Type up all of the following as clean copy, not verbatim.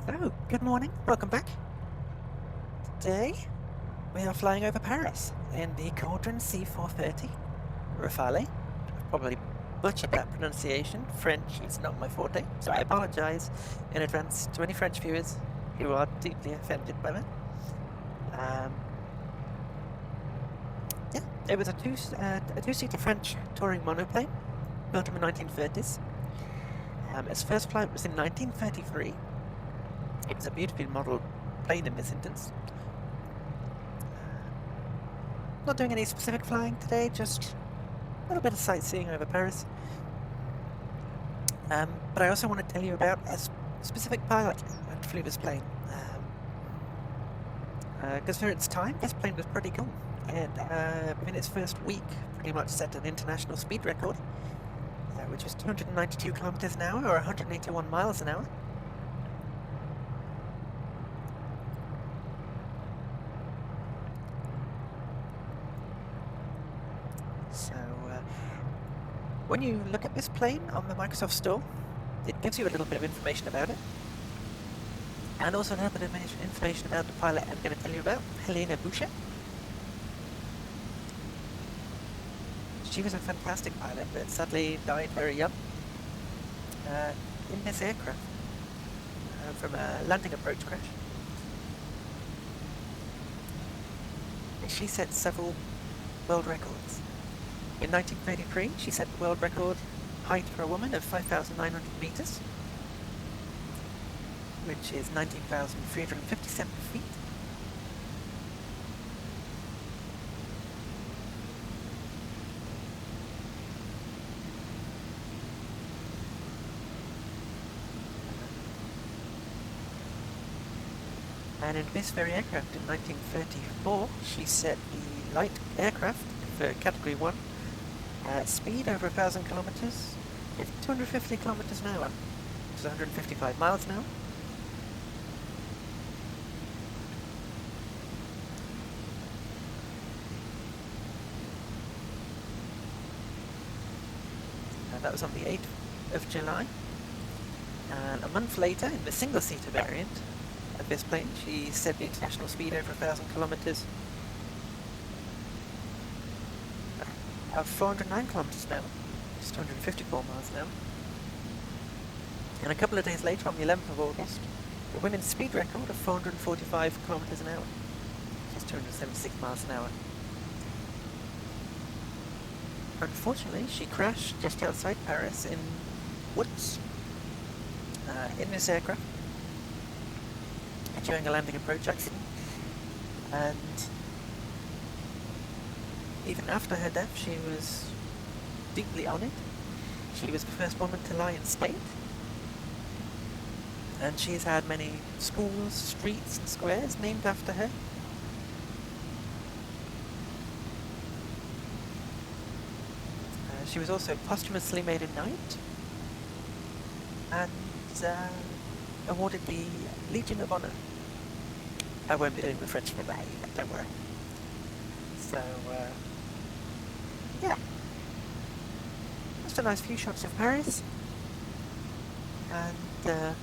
Oh, good morning. Welcome back. Today, we are flying over Paris in the Caudron C.430 Rafale. I've probably butchered that pronunciation. French is not my forte, so I apologise in advance to any French viewers who are deeply offended by that. Yeah, it was a two-seater French touring monoplane built in the 1930s. Its first flight was in 1933. It was a beautifully modelled plane in this instance. Not doing any specific flying today, just a little bit of sightseeing over Paris. But I also want to tell you about a specific pilot that flew this plane. Because for its time, this plane was pretty cool. And within its first week, pretty much set an international speed record, which was 292 kilometers an hour or 181 miles an hour. So, when you look at this plane on the Microsoft Store, it gives you a little bit of information about it. And also a little bit of information about the pilot I'm going to tell you about, Hélène Boucher. She was a fantastic pilot, but sadly died very young in this aircraft from a landing approach crash. She set several world records. In 1933, she set the world record height for a woman of 5,900 meters, which is 19,357 feet. And in this very aircraft in 1934, she set the light aircraft for Category 1 speed over 1,000 kilometers with 250 kilometers an hour, which is 155 miles an hour. That was on the 8th of July. And a month later, in the single-seater variant of this plane, she set the international speed over 1,000 kilometers of 409 kilometers an hour, which is 254 miles an hour. And a couple of days later, on the 11th of August, the women's speed record of 445 kilometers an hour, which is 276 miles an hour. Unfortunately, she crashed just outside Paris in woods in this aircraft during a landing approach accident, and even after her death she was deeply honoured. She was the first woman to lie in state, and she's had many schools, streets and squares named after her. She was also posthumously made a knight and awarded the Legion of Honor. I won't be doing the French for that, don't worry. So, yeah. Just a nice few shots of Paris. And a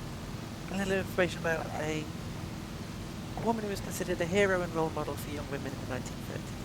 little information about a woman who was considered a hero and role model for young women in the 1930s.